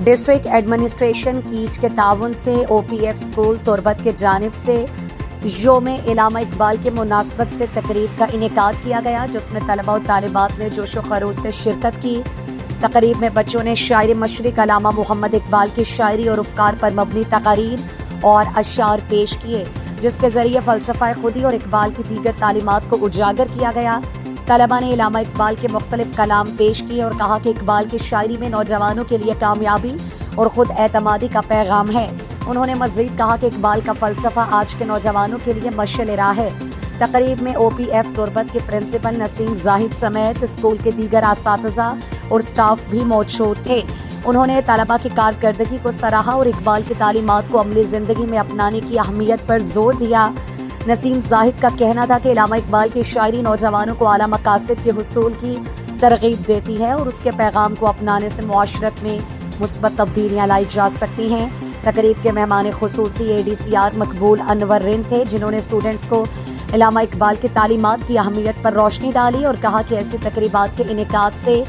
District administration catch کے تعاون سے او پی ایف اسکول تربت کی جانب سے یوم علامہ اقبال کے مناسبت سے تقریب کا انعقاد کیا گیا، جس میں طلباء و طالبات نے جوش و خروش سے شرکت کی۔ تقریب میں بچوں نے شاعر مشرق علامہ محمد اقبال کی شاعری اور افکار پر مبنی تقاریر اور اشعار پیش کیے، جس کے ذریعے فلسفہ خودی اور اقبال کی دیگر تعلیمات کو اجاگر کیا گیا۔ طلباء نے علامہ اقبال کے مختلف کلام پیش کیے اور کہا کہ اقبال کی شاعری میں نوجوانوں کے لیے کامیابی اور خود اعتمادی کا پیغام ہے۔ انہوں نے مزید کہا کہ اقبال کا فلسفہ آج کے نوجوانوں کے لیے مشعل راہ ہے۔ تقریب میں او پی ایف تربت کے پرنسپل نسیم زاہد سمیت اسکول کے دیگر اساتذہ اور اسٹاف بھی موجود تھے۔ انہوں نے طلباء کی کارکردگی کو سراہا اور اقبال کی تعلیمات کو عملی زندگی میں اپنانے کی اہمیت پر زور دیا۔ نسیم زاہد کا کہنا تھا کہ علامہ اقبال کی شاعری نوجوانوں کو اعلیٰ مقاصد کے حصول کی ترغیب دیتی ہے اور اس کے پیغام کو اپنانے سے معاشرت میں مثبت تبدیلیاں لائی جا سکتی ہیں۔ تقریب کے مہمان خصوصی اے ڈی سی آر مقبول انور رند تھے، جنہوں نے اسٹوڈنٹس کو علامہ اقبال کی تعلیمات کی اہمیت پر روشنی ڈالی اور کہا کہ ایسی تقریبات کے انعقاد سے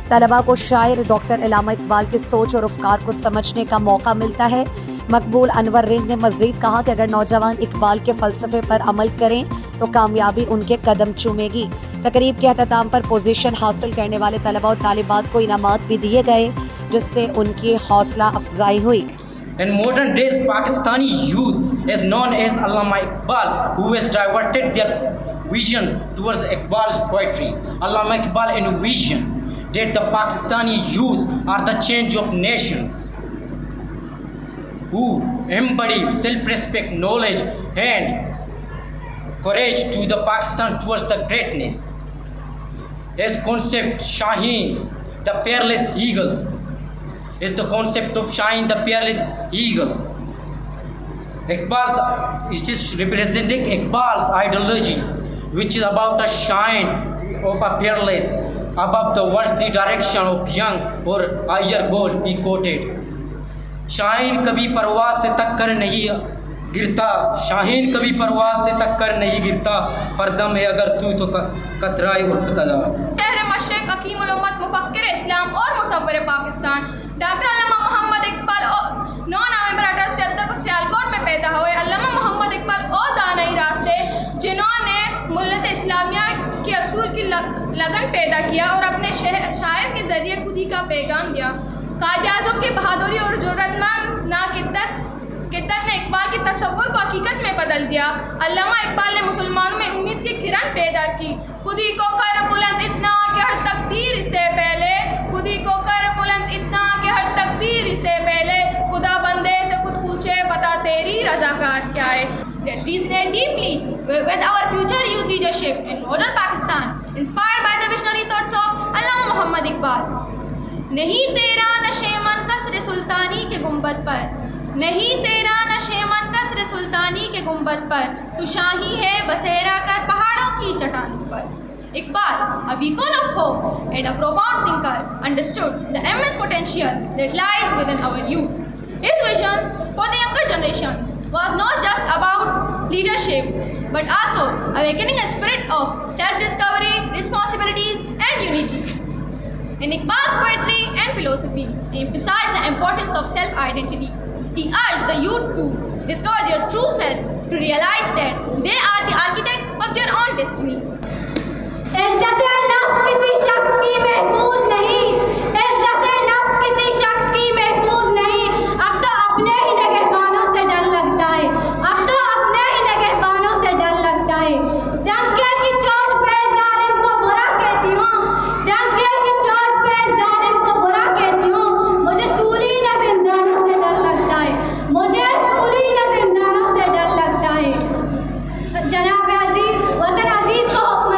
طلباء کو شاعر ڈاکٹر علامہ اقبال کی سوچ اور افکار کو سمجھنے کا موقع ملتا ہے۔ مقبول انور رند نے مزید کہا کہ اگر نوجوان اقبال کے فلسفے پر عمل کریں تو کامیابی ان کے قدم چومے گی۔ تقریب کے اختتام پر پوزیشن حاصل کرنے والے طلباء و طالبات کو انعامات بھی دیے گئے، جس سے ان کی حوصلہ افزائی ہوئی۔ In modern days, Pakistani youth is known as Allama Iqbal, who has diverted their vision towards Iqbal's poetry. Allama Iqbal envisioned that the Pakistani youth are the change of nations, who embody self-respect, knowledge and courage to the Pakistan towards the greatness. His concept, Shaheen, the peerless eagle, is the concept of Shaheen, the peerless eagle. It is representing Iqbal's ideology, which is about the shine of a peerless above the worldly direction of young or higher goal. He quoted, شاہین کبھی پرواز سے تک کر نہیں گرتا، شاہین کبھی پرواز سے تک کر نہیں گرتا، پردم ہے اگر تو قطرائے اڑتا۔ شہر مشرق، حکیم الامت، مفکر اسلام اور مصور پاکستان ڈاکٹر علامہ محمد اقبال 9 نومبر 1873 کو سیالکوٹ میں پیدا ہوئے۔ علامہ محمد اقبال او دانائی راستے جنہوں نے ملت اسلامیہ کے اصول کی لگن پیدا کیا اور اپنے شاعر کے ذریعے خودی کا پیغام دیا۔ قائد اعظم کی بہادری اور جرأت مند قدت نے اقبال کے تصور کو حقیقت میں بدل دیا۔ علامہ اقبال نے مسلمانوں میں امید کی کرن پیدا کی۔ خودی کو کر بلند اتنا کہ ہر تقدیر سے پہلے، خودی کو کر بلند اتنا کہ ہر تقدیر سے پہلے، خدا بندے سے خود پوچھے بتا تیری رضا کار کیا ہے۔ That resonate deeply with our future youth leadership in modern Pakistan, inspired by the visionary thoughts of Allama Muhammad Iqbal. نہیں تیرا نشے من قصر سلطانی کے گنبد پر، نہیں تیرا نشے من قصر سلطانی کے گنبد پر، تو شاہی ہے بسیرا کر پہاڑوں کی چٹانوں پر۔ Iqbal, a beacon of hope and a profound thinker, understood the immense potential that lies within our youth. His visions for the younger generation was not just about leadership, but also awakening a spirit of self-discovery, responsibilities, and unity. In Iqbal's poetry and philosophy, he emphasized the importance of self-identity. He urged the youth to discover their true self, to realize that they are the architects of their own destinies. عزت نفس کسی شخص کی محفوظ نہیں، عزت نفس کسی شخص کی محفوظ نہیں، اب تو اپنے ہی نگہبانوں سے ڈر لگتا ہے، اب تو اپنے ہی نگہبانوں سے ڈر لگتا ہے۔ ڈنکے کی چوٹ پہ ظالم کو برا کہتی ہوں، ڈنکے کی چوٹ پہ ظالم کو برا کہتی ہوں، مجھے سولی نہ زندانوں سے ڈر لگتا ہے، مجھے سولی نہ زندانوں سے ڈر لگتا ہے۔ جناب عزیز، وطن عزیز کو حکم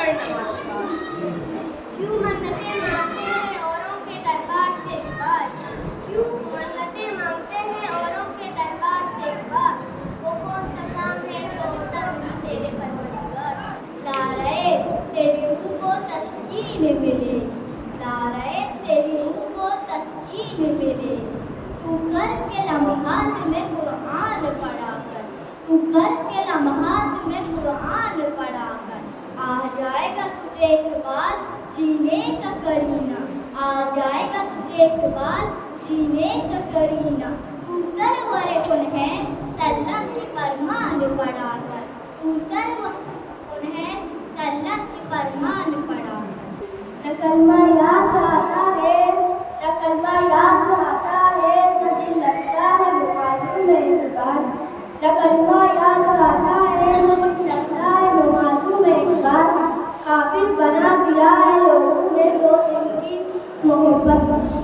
پر نمسکار. کیوں منتیں مانگتے ہیں اوروں کے دربار سے اقبال, کیوں منتیں مانگتے ہیں اوروں کے دربار سے اقبال, وہ کون سا کام ہے جو ہوتا نہیں تیرے پروردگار. لا رہے تیری روح کو تسکین ملے, لا رہے تیری روح کو تسکین ملے, تو کر کے لمحات میں قرآن پڑھا کر, تو کر کے لمحات میں قرآن پڑھا کر, آ جائے گا تجھے اقبال جینے کا کرینہ, آ جائے گا تجھے اقبال جینے کا کرینہ, تو سرور کنہین سلم کی فرمان پڑھا کر, تو سرور کنہین سلم کی فرمان پڑھا کر. نہ کلمہ یاد آتا ہے, نہ کلمہ یاد آتا ہے, نہ دل لگتا ہے نمازوں میں اقبال, نہ کلمہ یاد آتا ہے, نہ دل لگتا ہے نمازوں میں اقبال. کافر بنا دیا ہے لوگوں نے جو ان کی محبت,